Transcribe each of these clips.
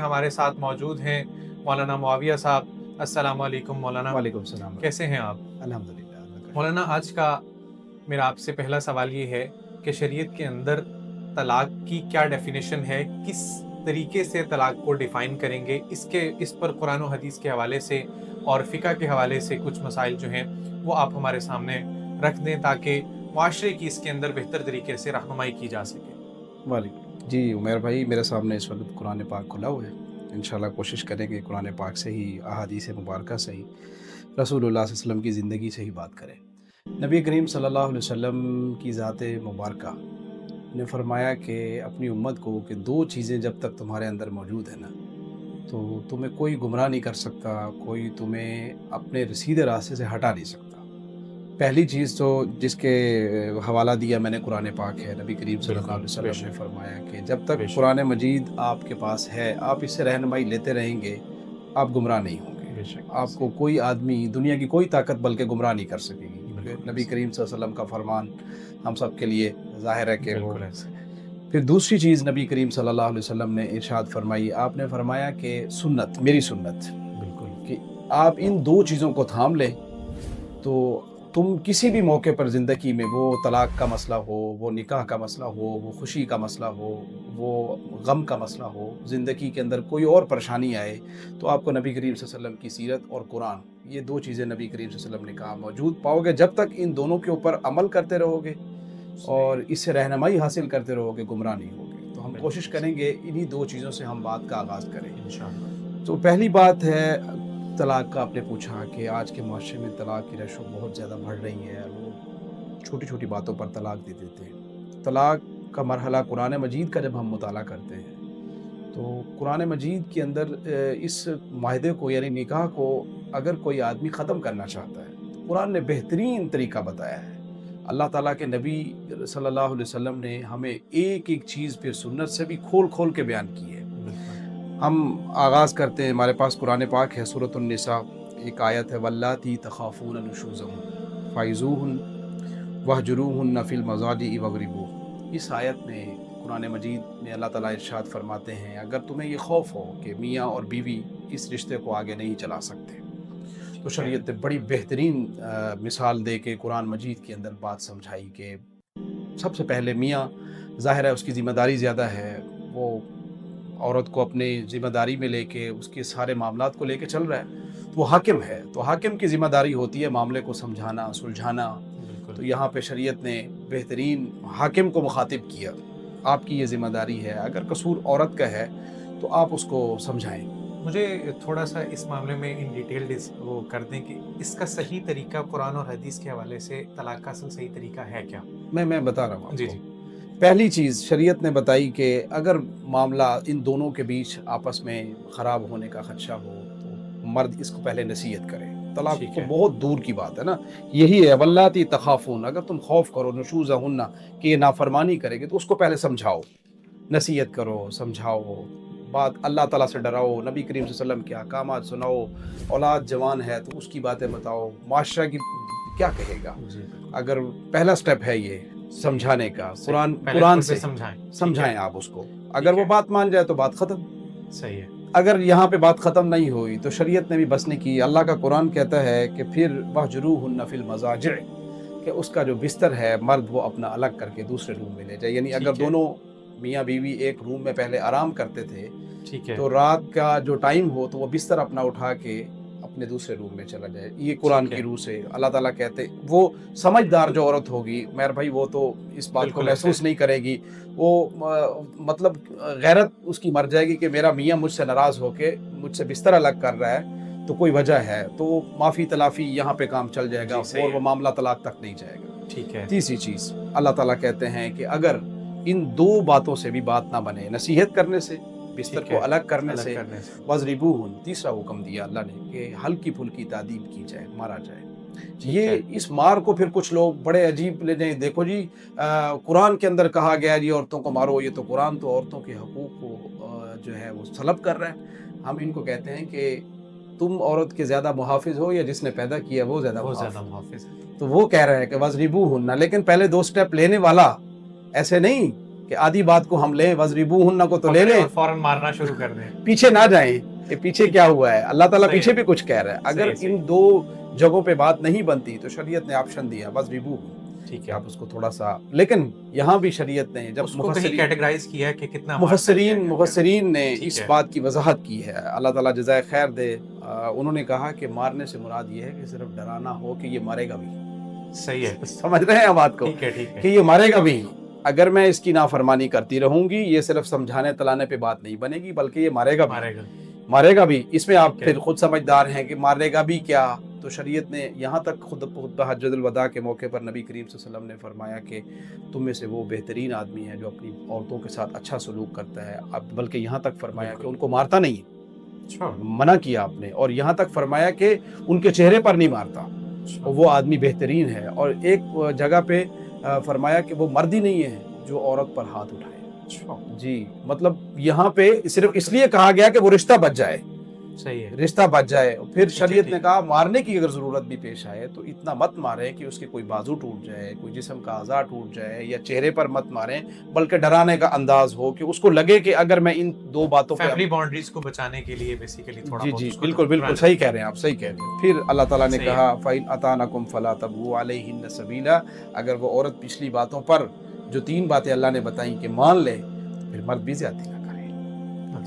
ہمارے ساتھ موجود ہیں مولانا معاویہ صاحب۔ السلام علیکم مولانا، وعلیکم السلام۔ کیسے ہیں آپ؟ الحمدللہ۔ مولانا، آج کا میرا آپ سے پہلا سوال یہ ہے کہ شریعت کے اندر طلاق کی کیا ڈیفینیشن ہے، کس طریقے سے طلاق کو ڈیفائن کریں گے؟ اس پر قرآن و حدیث کے حوالے سے اور فقہ کے حوالے سے کچھ مسائل جو ہیں وہ آپ ہمارے سامنے رکھ دیں تاکہ معاشرے کی اس کے اندر بہتر طریقے سے رہنمائی کی جا سکے۔ وعلیکم جی عمیر بھائی، میرے سامنے اس وقت قرآن پاک کھلا ہوا ہے۔ انشاءاللہ کوشش کریں گے قرآن پاک سے ہی، احادیث مبارکہ سے ہی، رسول اللہ صلی اللہ علیہ وسلم کی زندگی سے ہی بات کریں۔ نبی کریم صلی اللہ علیہ وسلم کی ذات مبارکہ نے فرمایا کہ اپنی امت کو کہ دو چیزیں جب تک تمہارے اندر موجود ہیں نا، تو تمہیں کوئی گمراہ نہیں کر سکتا، کوئی تمہیں اپنے سیدھے راستے سے ہٹا نہیں سکتا۔ پہلی چیز تو جس کے حوالہ دیا میں نے قرآن پاک ہے۔ نبی کریم صلی اللہ علیہ وسلم نے فرمایا کہ جب تک قرآن مجید آپ کے پاس ہے، آپ اس سے رہنمائی لیتے رہیں گے، آپ گمراہ نہیں ہوں گے۔ آپ کو کوئی آدمی، دنیا کی کوئی طاقت بلکہ گمراہ نہیں کر سکے گی، کیونکہ نبی کریم صلی اللہ علیہ وسلم کا فرمان ہم سب کے لیے ظاہر ہے کہ وہ۔ پھر دوسری چیز نبی کریم صلی اللہ علیہ وسلم نے ارشاد فرمائی، آپ نے فرمایا کہ سنت، میری سنت، کہ آپ ان دو چیزوں کو تھام لیں تو تم کسی بھی موقع پر زندگی میں، وہ طلاق کا مسئلہ ہو، وہ نکاح کا مسئلہ ہو، وہ خوشی کا مسئلہ ہو، وہ غم کا مسئلہ ہو، زندگی کے اندر کوئی اور پریشانی آئے، تو آپ کو نبی کریم صلی اللہ علیہ وسلم کی سیرت اور قرآن، یہ دو چیزیں نبی کریم صلی اللہ علیہ وسلم نے کہا موجود پاؤ گے۔ جب تک ان دونوں کے اوپر عمل کرتے رہو گے اور اس سے رہنمائی حاصل کرتے رہو گے، گمراہ نہیں ہوگے۔ تو ہم کوشش کریں گے انہی دو چیزوں سے ہم بات کا آغاز کریں انشاءاللہ۔ تو پہلی بات ہے طلاق کا۔ آپ نے پوچھا کہ آج کے معاشرے میں طلاق کی رشو بہت زیادہ بڑھ رہی ہے، لوگ چھوٹی چھوٹی باتوں پر طلاق دے دیتے ہیں۔ طلاق کا مرحلہ قرآن مجید کا جب ہم مطالعہ کرتے ہیں تو قرآن مجید کے اندر اس معاہدے کو، یعنی نکاح کو، اگر کوئی آدمی ختم کرنا چاہتا ہے تو قرآن نے بہترین طریقہ بتایا ہے۔ اللہ تعالیٰ کے نبی صلی اللہ علیہ وسلم نے ہمیں ایک ایک چیز پھر سنت سے بھی کھول کھول کے بیان کی ہے۔ ہم آغاز کرتے ہیں، ہمارے پاس قرآن پاک ہے، سورۃ النساء، ایک آیت ہے، واللاتی تخافون نشوزہن فعظوہن واہجروہن فی المضاجع واضربوہن۔ اس آیت میں قرآن مجید میں اللہ تعالیٰ ارشاد فرماتے ہیں اگر تمہیں یہ خوف ہو کہ میاں اور بیوی اس رشتے کو آگے نہیں چلا سکتے، تو شریعت نے بڑی بہترین مثال دے کے قرآن مجید کے اندر بات سمجھائی کہ سب سے پہلے میاں، ظاہر ہے اس کی ذمہ داری زیادہ ہے، وہ عورت کو اپنی ذمہ داری میں لے کے اس کے سارے معاملات کو لے کے چل رہا ہے، تو وہ حاکم ہے، تو حاکم کی ذمہ داری ہوتی ہے معاملے کو سمجھانا، سلجھانا۔ تو یہاں پہ شریعت نے بہترین حاکم کو مخاطب کیا، آپ کی یہ ذمہ داری ہے، اگر قصور عورت کا ہے تو آپ اس کو سمجھائیں۔ مجھے تھوڑا سا اس معاملے میں ان ڈیٹیل وہ کر دیں کہ اس کا صحیح طریقہ قرآن اور حدیث کے حوالے سے طلاق کا اصل صحیح طریقہ ہے کیا؟ میں بتا رہا ہوں آپ جی کو۔ پہلی چیز شریعت نے بتائی کہ اگر معاملہ ان دونوں کے بیچ آپس میں خراب ہونے کا خدشہ ہو تو مرد اس کو پہلے نصیحت کرے۔ طلاق تو بہت دور کی بات ہے نا، یہی ہے واللاتی تخافون، اگر تم خوف کرو نشوزہن کہ یہ نافرمانی کرے گی تو اس کو پہلے سمجھاؤ، نصیحت کرو، سمجھاؤ، بات اللہ تعالیٰ سے ڈراؤ، نبی کریم صلی اللہ علیہ وسلم کے احکامات سناؤ، اولاد جوان ہے تو اس کی باتیں بتاؤ، معاشرہ کی کیا کہے گا۔ اگر پہلا سٹیپ ہے یہ سمجھانے کا، قرآن سے سمجھائیں آپ اس کو، اگر وہ بات مان جائے تو بات ختم۔ صحیح ہے۔ اگر یہاں پہ بات ختم نہیں ہوئی تو شریعت نے بھی بس نہیں کی، اللہ کا قرآن کہتا ہے کہ پھر وَاہْجُرُوهُنَّ فِي الْمَضَاجِعِ، کہ اس کا جو بستر ہے مرد وہ اپنا الگ کر کے دوسرے روم میں لے جائے۔ یعنی اگر دونوں میاں بیوی ایک روم میں پہلے آرام کرتے تھے تو رات کا جو ٹائم ہو تو وہ بستر اپنا اٹھا کے اپنے دوسرے روم میں چلا جائے۔ یہ قرآن کی روح سے اللہ تعالیٰ کہتے، وہ سمجھدار جو عورت ہوگی مہر بھائی، وہ تو اس بات کو محسوس نہیں کرے گی، وہ مطلب غیرت اس کی مر جائے گی کہ میرا میاں مجھ سے ناراض ہو کے مجھ سے بستر الگ کر رہا ہے تو کوئی وجہ ہے، تو معافی تلافی یہاں پہ کام چل جائے گا اور وہ معاملہ طلاق تک نہیں جائے گا۔ ٹھیک ہے۔ تیسری چیز اللہ تعالیٰ کہتے ہیں کہ اگر ان دو باتوں سے بھی بات نہ بنے، نصیحت کرنے سے، بستر کو الگ کرنے سے، وَاضْرِبُوهُنَّ، تیسرا حکم دیا اللہ نے کہ ہلکی پھلکی تعدیب کی جائے، مارا جائے۔ یہ اس مار کو پھر کچھ لوگ بڑے عجیب لے جائیں، دیکھو جی قرآن کے اندر کہا گیا جی عورتوں کو مارو، یہ تو قرآن تو عورتوں کے حقوق کو جو ہے وہ سلب کر رہا ہے۔ ہم ان کو کہتے ہیں کہ تم عورت کے زیادہ محافظ ہو یا جس نے پیدا کیا وہ زیادہ محافظ ہے؟ تو وہ کہہ رہے ہیں کہ وَاضْرِبُوهُنَّ، لیکن پہلے دو سٹیپ لینے والا ایسے نہیں کہ آدھی بات کو ہم لیں وَضْرِبُوهُنَّ کو تو لے لیں اور فوراً مارنا شروع کر دیں. پیچھے نہ جائیں کہ پیچھے کیا ہوا ہے. اللہ تعالیٰ صحیح پیچھے ہے. بھی کچھ کہہ رہا ہے. اگر صحیح. ان دو جگہوں پہ بات نہیں بنتی تو شریعت نے آپشن دیا وَضْرِبُوهُ ٹھیک کہ ہے. آپ اس کو تھوڑا سا, لیکن یہاں بھی شریعت نے جب اس کو کہیں کیٹیگرائز کیا ہے کہ کتنا مار سکتے ہیں. مفسرین نے ٹھیک اس ہے. بات کی وضاحت کی ہے, اللہ تعالیٰ جزائے خیر دے. انہوں نے کہا کہ مارنے سے مراد یہ ہے کہ صرف ڈرانا ہو کہ یہ مرے گا بھی. صحیح ہے. سمجھ رہے ہیں بات کو ٹھیک ہے. ٹھیک ہے. کہ یہ مرے گا بھی. اگر میں اس کی نافرمانی کرتی رہوں گی, یہ صرف سمجھانے تلانے پہ بات نہیں بنے گی بلکہ یہ مارے گا بھی. مارے گا. مارے گا بھی. اس میں آپ ٹھیک ہے. پھر خود سمجھدار ہیں کہ مارے گا بھی کیا. تو شریعت نے یہاں تک خود حجۃ الوداع کے موقع پر نبی کریم صلی اللہ علیہ وسلم نے فرمایا کہ تم میں سے وہ بہترین آدمی ہے جو اپنی عورتوں کے ساتھ اچھا سلوک کرتا ہے. اب بلکہ یہاں تک فرمایا کہ ان کو مارتا نہیں ہے, اچھا. منع کیا آپ نے, اور یہاں تک فرمایا کہ ان کے چہرے پر نہیں مارتا, اور وہ آدمی بہترین ہے. اور ایک جگہ پہ فرمایا کہ وہ مرد ہی نہیں ہے جو عورت پر ہاتھ اٹھائے. جی, مطلب یہاں پہ صرف اس لیے کہا گیا کہ وہ رشتہ بچ جائے. صحیح ہے. رشتہ بچ جائے. پھر شریعت نے کہا مارنے کی اگر ضرورت بھی پیش آئے تو اتنا مت مارے کہ اس کے کوئی بازو ٹوٹ جائے, کوئی جسم کا اعضاء ٹوٹ جائے, یا چہرے پر مت ماریں بلکہ ڈرانے کا انداز ہو کہ اس کو لگے کہ اگر میں ان دو باتوں پہ فیملی باؤنڈریز کو بچانے کے لیے بیسیکلی تھوڑا جی بہت جی اس کو بالکل بالکل صحیح کہہ رہے ہیں آپ, صحیح کہہ رہے ہیں. پھر اللہ تعالیٰ نے صحیح ہے. کہا فَإِنْ أَطَاعْنَكُمْ فَلَا تَبْغُوا عَلَيْهِنَّ سَبِيلًا, اگر وہ عورت پچھلی باتوں پر جو 3 باتیں اللہ نے بتائیں کہ مان لے تو پھر مرد بھی زیادتی نہ کرے,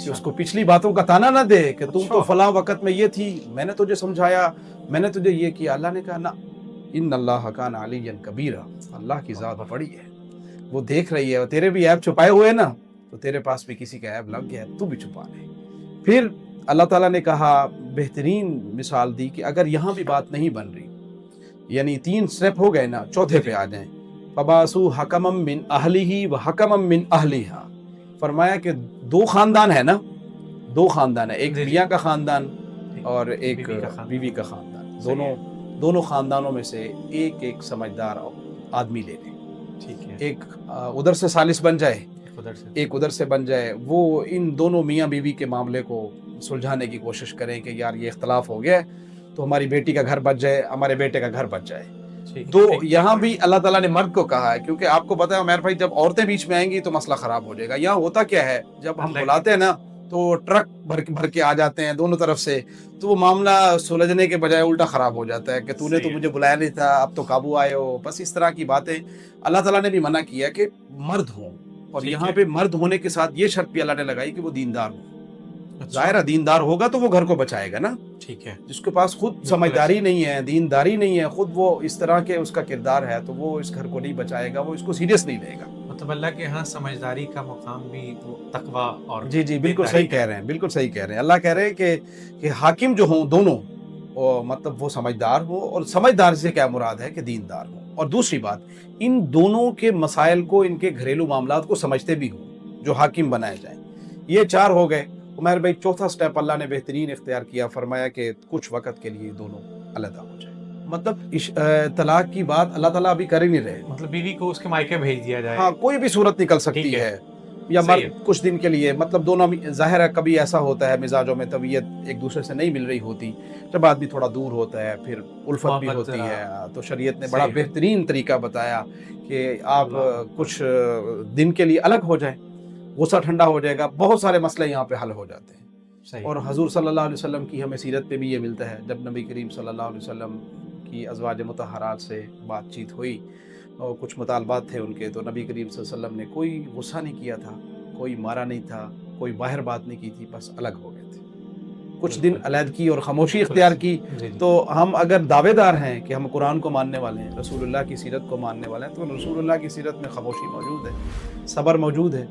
کہ اس کو پچھلی باتوں کا تانا نہ دے کہ تم تو فلاں وقت میں یہ تھی, میں نے تجھے سمجھایا, میں نے تجھے یہ کیا. اللہ نے کہا نہ, ان اللہ کان علیٰ کبیرا, اللہ کی ذات بڑی ہے, وہ دیکھ رہی ہے. اور تیرے بھی عیب چھپائے ہوئے نا, تو تیرے پاس بھی کسی کا عیب لگ گیا ہے, تو بھی چھپا لے. پھر اللہ تعالیٰ نے کہا, بہترین مثال دی کہ اگر یہاں بھی بات نہیں بن رہی, یعنی 3 سٹیپ ہو گئے نا, چوتھے پہ آ جائیں. فَبَعَثُوا حَكَمًا مِّنْ أَهْلِهِ وَحَكَمًا مِّنْ أَهْلِهَا. فرمایا کہ 2 خاندان ہے نا, 2 خاندان ہے, ایک میاں کا خاندان اور ایک بیوی کا خاندان. دونوں خاندانوں میں سے ایک سمجھدار آدمی لے لیں. ٹھیک ہے. ایک ادھر سے ثالث بن جائے, ایک ادھر سے بن جائے. وہ ان دونوں میاں بیوی کے معاملے کو سلجھانے کی کوشش کریں کہ یار یہ اختلاف ہو گیا ہے تو ہماری بیٹی کا گھر بچ جائے, ہمارے بیٹے کا گھر بچ جائے. تو یہاں بھی اللہ تعالیٰ نے مرد کو کہا ہے, کیونکہ آپ کو پتا ہے عمیر بھائی, جب عورتیں بیچ میں آئیں گی تو مسئلہ خراب ہو جائے گا. یہاں ہوتا کیا ہے, جب ہم بلاتے ہیں نا تو ٹرک بھر کے آ جاتے ہیں دونوں طرف سے, تو وہ معاملہ سلجھنے کے بجائے الٹا خراب ہو جاتا ہے کہ تو نے تو مجھے بلایا نہیں تھا, اب تو قابو آئے ہو. بس اس طرح کی باتیں اللہ تعالیٰ نے بھی منع کیا کہ مرد ہوں. اور یہاں پہ مرد ہونے کے ساتھ یہ شرط بھی اللہ نے لگائی کہ وہ دیندار ہو. ظاہر دیندار ہوگا تو وہ گھر کو بچائے گا نا. ٹھیک ہے. جس کے پاس خود سمجھداری نہیں ہے, دینداری نہیں ہے, خود وہ اس طرح کے اس کا کردار ہے, تو وہ اس گھر کو نہیں بچائے گا, وہ اس کو سیریس نہیں لے گا. مطلب اللہ کے ہاں سمجھداری کا مقام بھی تقویٰ اور جی جی بالکل صحیح کہہ رہے ہیں, بالکل صحیح کہہ رہے ہیں. اللہ کہہ رہے ہیں کہ حاکم جو ہوں دونوں, مطلب وہ سمجھدار ہوں. اور سمجھدار سے کیا مراد ہے کہ دیندار ہوں. اور دوسری بات, ان دونوں کے مسائل کو, ان کے گھریلو معاملات کو سمجھتے بھی ہوں جو حاکم بنائے جائیں. یہ 4 ہو گئے. عمیر بھائی, چوتھا سٹیپ اللہ نے بہترین اختیار کیا, فرمایا کہ کچھ وقت کے لیے دونوں علیحدہ ہو جائیں. مطلب طلاق کی بات اللہ تعالیٰ ابھی کر ہی نہیں رہے. مطلب بیوی کو اس کے مائکے بھیج دیا جائے. ہاں, کوئی بھی صورت نکل سکتی ہے, یا مرد کچھ دن کے لیے, مطلب دونوں, ظاہر ہے کبھی ایسا ہوتا ہے مزاجوں میں طبیعت ایک دوسرے سے نہیں مل رہی ہوتی, جب آدمی تھوڑا دور ہوتا ہے پھر الفت بھی ہوتی ہے. تو شریعت نے بڑا بہترین طریقہ بتایا کہ آپ کچھ دن کے لیے الگ ہو جائیں, غصہ ٹھنڈا ہو جائے گا, بہت سارے مسئلے یہاں پہ حل ہو جاتے ہیں. اور حضور صلی اللہ علیہ وسلم کی ہمیں سیرت پہ بھی یہ ملتا ہے, جب نبی کریم صلی اللہ علیہ وسلم کی ازواج مطہرات سے بات چیت ہوئی اور کچھ مطالبات تھے ان کے, تو نبی کریم صلی اللہ علیہ وسلم نے کوئی غصہ نہیں کیا تھا, کوئی مارا نہیں تھا, کوئی باہر بات نہیں کی تھی, بس الگ ہو گئے تھے. کچھ دن علیحدگی اور خاموشی اختیار کی. تو ہم اگر دعوے دار ہیں کہ ہم قرآن کو ماننے والے ہیں, رسول اللہ کی سیرت کو ماننے والے ہیں, تو رسول اللہ کی سیرت میں خاموشی موجود ہے, صبر موجود ہے.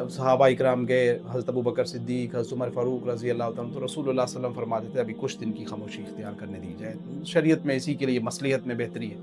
صحابہ اکرام گئے, حضرت ابو بکر صدیق, حضرت عمر فاروق رضی اللہ عنہ, تو رسول اللہ صلی اللہ علیہ وسلم فرماتے تھے ابھی کچھ دن کی خاموشی اختیار کرنے دی جائے. شریعت میں اسی کے لیے مصلحت میں بہتری ہے.